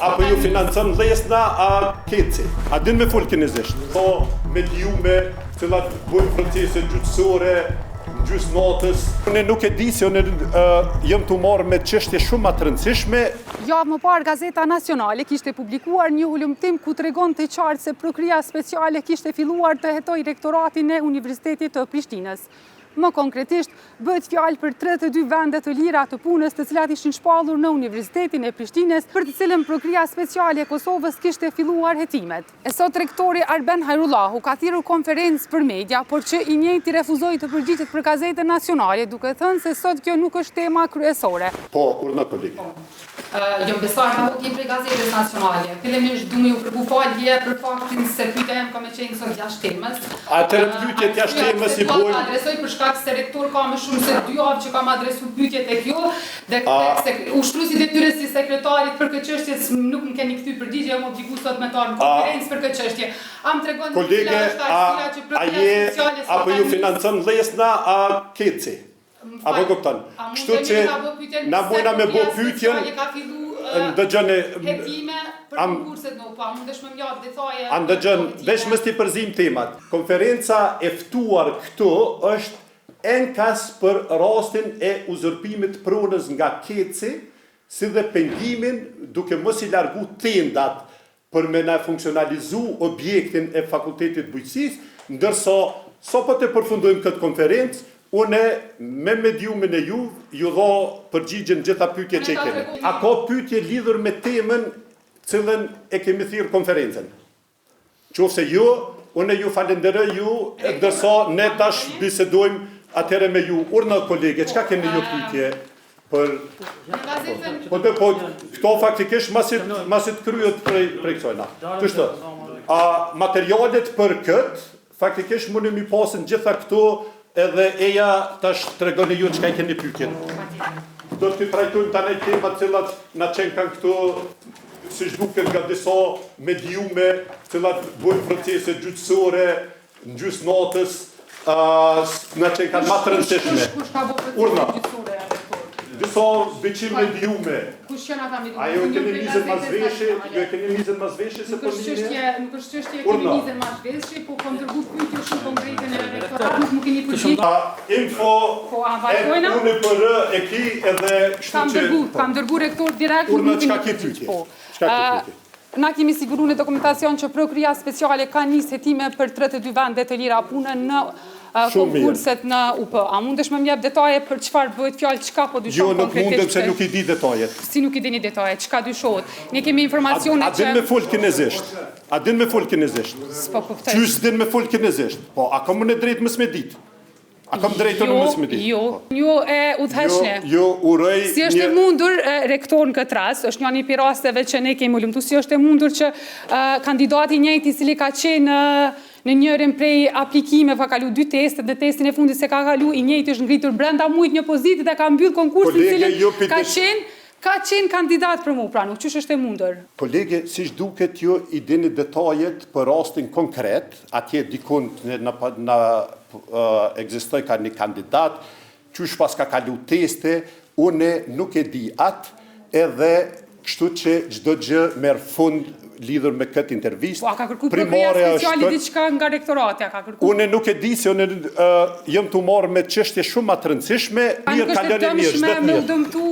Apo ju financon lesna a keci? A din me full kinezisht? Po mediume, cilat bujnë procese gjyqësore, gjysmë natës. Unë nuk e di se unë jam të marrë me çështje shumë më të rëndësishme. Javë më parë Gazeta Nacionale kishte publikuar një hulumtim ku tregonte qartë se Prokuria Speciale kishte filluar të hetojë rektoratin e Universitetit të Prishtinës. Më konkretisht, bëhet fjalë për 32 vende të lira të punës të cilat ishin shpallur në Universitetin e Prishtinës, për të cilën Prokuria Speciale e Kosovës kishte filluar hetimet. E sot rektori Arben Hajrullahu ka thirrur konferencë për media, por që i njëjti refuzoi të përgjigjet për Gazetën Nacionale, duke thënë se sot kjo nuk është tema kryesore. Po, urna kolegi. Jam besuar në votim për Gazetës Nacionale. Fillimisht du me ju kërku falje për faktin se pyetja jem ka me qenë sot jashtë temës. Atëherë pyetjet jashtë temës i bojnë. Adresoj për shkak se rektor ka më shumë se 2 javë që kam adresuar pyetjet e kjo, dhe ushtruesit e tyre si sekretarit për këtë çështje nuk më keni kthy përgjigje, jam obliguar sot me të marr konferencë për këtë çështje. Am tregon kolege, a je apo ju financon lesna a keci? Apo kupton? Kështu që na bujna me bë pyetjen ndëgjën hetime për konkurset no, po mundesh më mjat detaje. Ndëgjën, veç mos ti përzim temat. Konferenca e ftuar këtu është enkas për rastin e uzurpimit pronës nga keci, si dhe pengimin duke mos i largu tendat për me na funksionalizu objektin e Fakultetit Bujqësisë, ndërsa sa po të përfundojmë këtë konferencë, une me mediumin e ju dha përgjigjen gjitha pyetje që i keni. A ka pyetje lidhur me temën cilën e kemi thirrë konferencën? Qofse jo, une ju falenderoj ju, ndërsa ne tash bisedojmë atëherë me ju. Urna kolege, çka keni ju pyetje? Po, këto faktikisht masit kryet prej kësajna. Kështu. Materialet për këtë, faktikisht mundem i pasën gjitha këto edhe eja tash tregoni ju çka i keni pyetjen. Do t'i trajtojmë tani temat cilat na qenë kanë këtu, siç duket nga disa mediume, cilat bujnë procese gjyqësore, në gjysmë natës, na qenë kanë më të rëndësishme. Kush ka bërë Urna. gjyqësore? Disa biçim mediume. Kush janë ata mediume? Ajo e keni nizën mazveshje, ju e keni nizën mazveshje se po linie. Nuk është çështje e keni nizën mazveshje, po kam dërguar pyetje shumë konkrete në rektorat, nuk më keni përgjigj. Info vazhdojna. Unë për e ki edhe kështu që kam dërguar rektor direkt. Urna çka ke pyetje? Çka ke pyetje? Na kemi siguruar në dokumentacion që Prokuria Speciale ka nisë hetime për 32 vende të lira pune në konkurset në UP. A mundesh më jep detaje për çfarë bëhet fjalë, çka po dyshon konkretisht? Jo, nuk mundem se nuk i di detajet. Si nuk i dini detajet, çka dyshohet? Ne kemi informacione që... A din me fol kinezisht? A din me fol kinezisht? S'po kuptoj. Qysh din me fol kinezisht? Po, a kam unë drejt mës me dit? A kam drejtën mës me dit? Jo e udhëshne. Jo, uroj... Si është e mundur rektor në këtë rast, është një për rasteve që ne kemi ulumtu, si është e mundur që kandidati njëjti cili ka qenë në njërin prej aplikimeve, ka kalu 2 testet, dhe testin e fundit se ka kalu i njëjti është ngritur brenda mujt një pozitë dhe ka mbyll konkursin cilin ka qenë kandidat për mu, pra nuk qysh është e mundur. Kolege, siç duket ju i dini detajet për rastin konkret, atje dikun na ekzistoj ka një kandidat, qysh pas ka kalu teste, une nuk e di atë, edhe kështu që çdo gjë merr fund lidhur me këtë intervistë. Po, a ka kërku Prokuria Speciale diçka nga rektorati, a ka kërku? Unë nuk e di se unë jam të marrë me çështje shumë më të rëndësishme, mirë kalon e mirë, çdo të mirë. Nuk është e dëmshme me u dëmtu